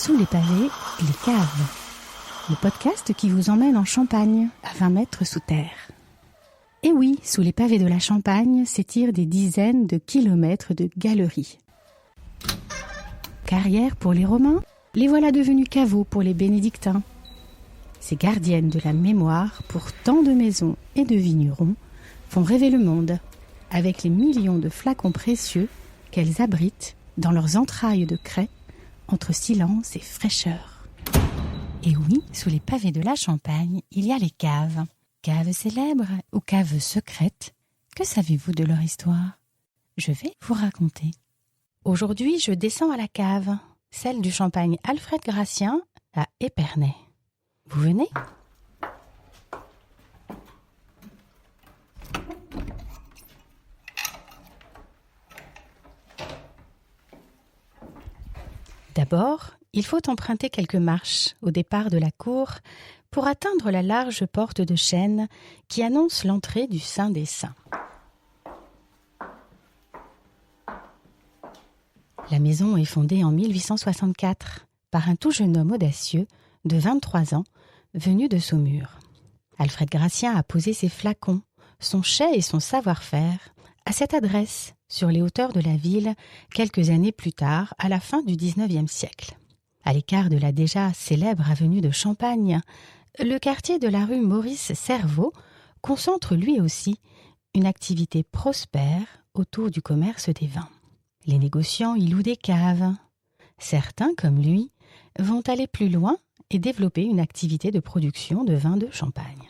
Sous les pavés, les caves. Le podcast qui vous emmène en Champagne, à 20 mètres sous terre. Et oui, sous les pavés de la Champagne s'étirent des dizaines de kilomètres de galeries. Carrières pour les Romains, les voilà devenus caveaux pour les bénédictins. Ces gardiennes de la mémoire pour tant de maisons et de vignerons font rêver le monde, avec les millions de flacons précieux qu'elles abritent dans leurs entrailles de craie, entre silence et fraîcheur. Et oui, sous les pavés de la Champagne, il y a les caves. Caves célèbres ou caves secrètes, que savez-vous de leur histoire? Je vais vous raconter. Aujourd'hui, je descends à la cave, celle du champagne Alfred Gratien à Épernay. Vous venez? D'abord, il faut emprunter quelques marches au départ de la cour pour atteindre la large porte de chêne qui annonce l'entrée du Saint des Saints. La maison est fondée en 1864 par un tout jeune homme audacieux de 23 ans venu de Saumur. Alfred Gratien a posé ses flacons, son chai et son savoir-faire à cette adresse sur les hauteurs de la ville quelques années plus tard, à la fin du XIXe siècle. À l'écart de la déjà célèbre avenue de Champagne, le quartier de la rue Maurice-Serveau concentre lui aussi une activité prospère autour du commerce des vins. Les négociants y louent des caves. Certains, comme lui, vont aller plus loin et développer une activité de production de vins de Champagne.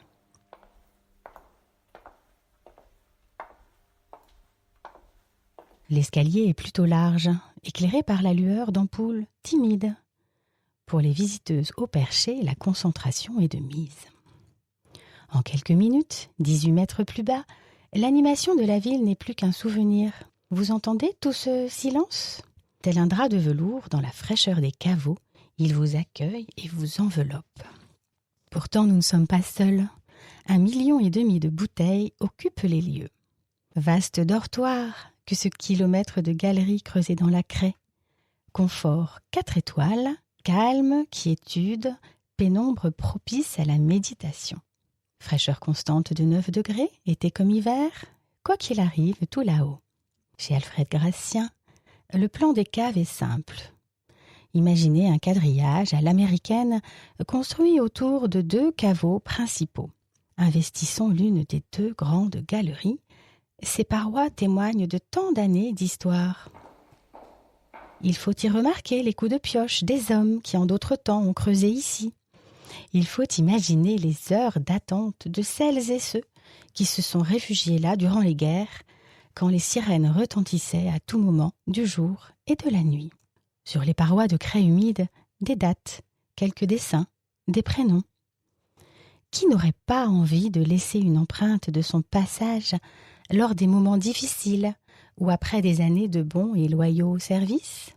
L'escalier est plutôt large, éclairé par la lueur d'ampoules timides. Pour les visiteuses au perché, la concentration est de mise. En quelques minutes, 18 mètres plus bas, l'animation de la ville n'est plus qu'un souvenir. Vous entendez tout ce silence? Tel un drap de velours dans la fraîcheur des caveaux, il vous accueille et vous enveloppe. Pourtant, nous ne sommes pas seuls. 1,5 million de bouteilles occupent les lieux. Vaste dortoir que ce kilomètre de galerie creusée dans la craie. Confort 4 étoiles, calme, quiétude, pénombre propice à la méditation. Fraîcheur constante de 9 degrés, été comme hiver, quoi qu'il arrive, tout là-haut. Chez Alfred Gratien, le plan des caves est simple. Imaginez un quadrillage à l'américaine construit autour de 2 caveaux principaux. Investissons l'une des 2 grandes galeries. Ces parois témoignent de tant d'années d'histoire. Il faut y remarquer les coups de pioche des hommes qui en d'autres temps ont creusé ici. Il faut imaginer les heures d'attente de celles et ceux qui se sont réfugiés là durant les guerres, quand les sirènes retentissaient à tout moment du jour et de la nuit. Sur les parois de craie humide, des dates, quelques dessins, des prénoms. Qui n'aurait pas envie de laisser une empreinte de son passage lors des moments difficiles ou après des années de bons et loyaux services?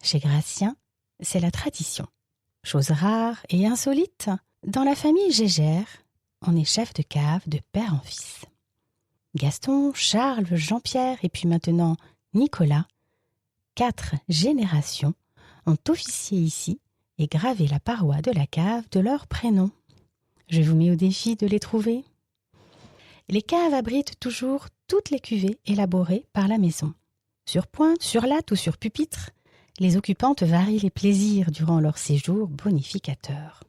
Chez Gratien, c'est la tradition. Chose rare et insolite, dans la famille Gégère, on est chef de cave de père en fils. Gaston, Charles, Jean-Pierre et puis maintenant Nicolas, 4 générations ont officié ici et gravé la paroi de la cave de leur prénom. Je vous mets au défi de les trouver. Les caves abritent toujours toutes les cuvées élaborées par la maison. Sur pointe, sur latte ou sur pupitre, les occupantes varient les plaisirs durant leur séjour bonificateur.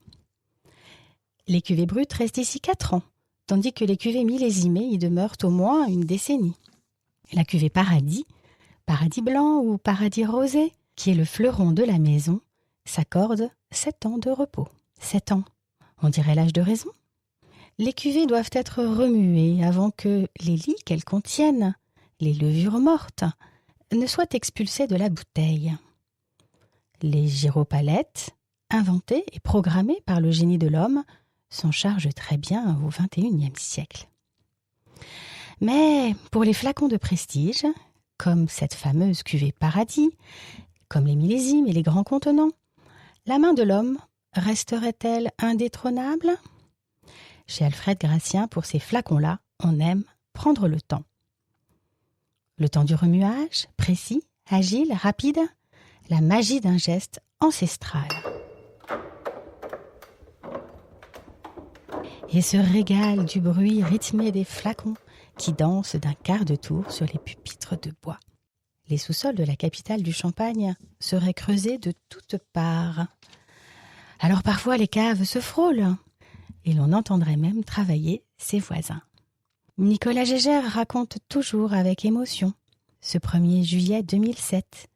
Les cuvées brutes restent ici 4 ans, tandis que les cuvées millésimées y demeurent au moins une décennie. La cuvée Paradis, Paradis blanc ou Paradis rosé, qui est le fleuron de la maison, s'accorde 7 ans de repos. 7 ans, on dirait l'âge de raison. Les cuvées doivent être remuées avant que les lies qu'elles contiennent, les levures mortes, ne soient expulsées de la bouteille. Les gyropalettes, inventées et programmées par le génie de l'homme, s'en chargent très bien au XXIe siècle. Mais pour les flacons de prestige, comme cette fameuse cuvée Paradis, comme les millésimes et les grands contenants, la main de l'homme resterait-elle indétrônable? Chez Alfred Gratien, pour ces flacons-là, on aime prendre le temps. Le temps du remuage, précis, agile, rapide, la magie d'un geste ancestrale. Et se régale du bruit rythmé des flacons qui dansent d'un quart de tour sur les pupitres de bois. Les sous-sols de la capitale du Champagne seraient creusés de toutes parts. Alors parfois les caves se frôlent et l'on entendrait même travailler ses voisins. Nicolas Gégère raconte toujours avec émotion ce 1er juillet 2007,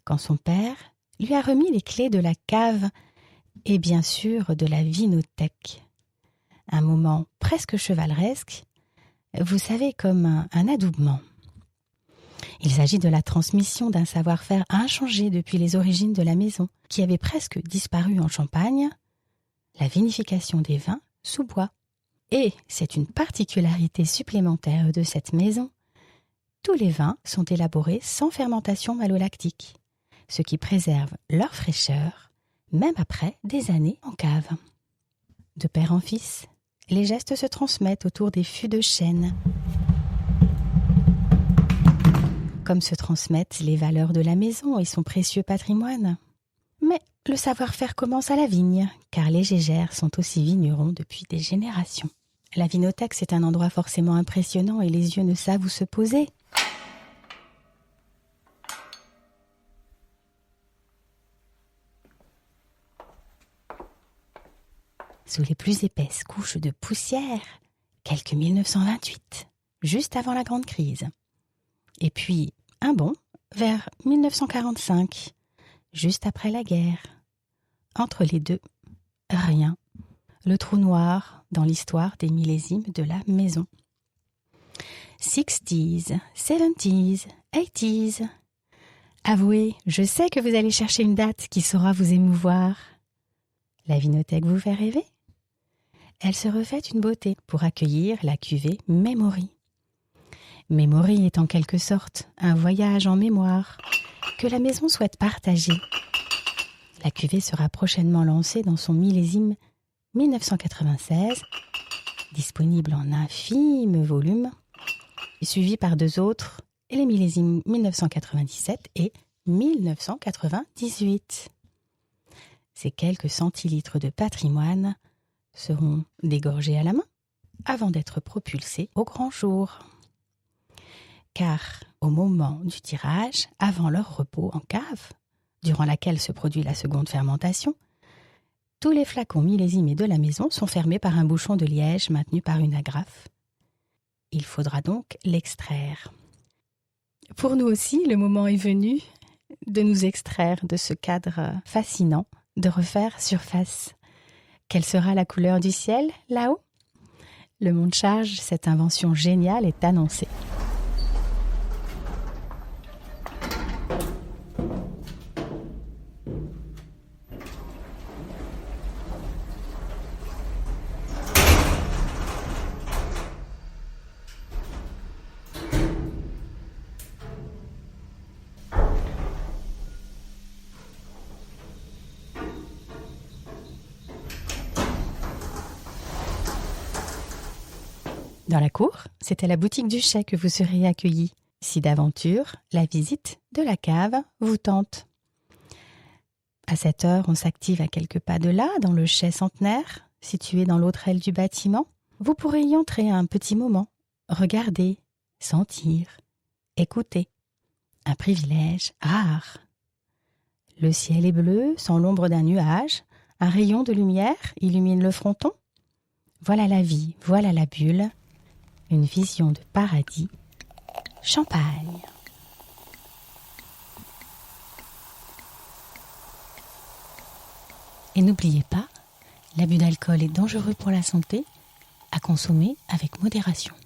quand son père lui a remis les clés de la cave et bien sûr de la vinothèque. Un moment presque chevaleresque, vous savez, comme un adoubement. Il s'agit de la transmission d'un savoir-faire inchangé depuis les origines de la maison, qui avait presque disparu en Champagne, la vinification des vins sous bois. Et c'est une particularité supplémentaire de cette maison. Tous les vins sont élaborés sans fermentation malolactique, ce qui préserve leur fraîcheur, même après des années en cave. De père en fils, les gestes se transmettent autour des fûts de chêne, comme se transmettent les valeurs de la maison et son précieux patrimoine. Mais le savoir-faire commence à la vigne, car les Gégères sont aussi vignerons depuis des générations. La vinothèque, c'est un endroit forcément impressionnant et les yeux ne savent où se poser. Sous les plus épaisses couches de poussière, quelques 1928, juste avant la grande crise. Et puis, un bond vers 1945, juste après la guerre. Entre les deux, rien. Le trou noir dans l'histoire des millésimes de la maison. 60s, 70s, 80s. Avouez, je sais que vous allez chercher une date qui saura vous émouvoir. La vinothèque vous fait rêver ? Elle se refait une beauté pour accueillir la cuvée Memory. Memory est en quelque sorte un voyage en mémoire que la maison souhaite partager. La cuvée sera prochainement lancée dans son millésime 1996, disponible en infime volume, suivi par 2 autres, les millésimes 1997 et 1998. Ces quelques centilitres de patrimoine seront dégorgés à la main avant d'être propulsés au grand jour. Car au moment du tirage, avant leur repos en cave, durant laquelle se produit la seconde fermentation, tous les flacons millésimés de la maison sont fermés par un bouchon de liège maintenu par une agrafe. Il faudra donc l'extraire. Pour nous aussi, le moment est venu de nous extraire de ce cadre fascinant, de refaire surface. Quelle sera la couleur du ciel, là-haut ? Le monde charge, cette invention géniale est annoncée. Dans la cour, c'est à la boutique du chai que vous serez accueillis. Si d'aventure, la visite de la cave vous tente. À 7 heures, on s'active à quelques pas de là, dans le chai centenaire, situé dans l'autre aile du bâtiment. Vous pourrez y entrer un petit moment, regarder, sentir, écouter. Un privilège rare. Le ciel est bleu, sans l'ombre d'un nuage. Un rayon de lumière illumine le fronton. Voilà la vie, voilà la bulle. Une vision de paradis, Champagne. Et n'oubliez pas, l'abus d'alcool est dangereux pour la santé, à consommer avec modération.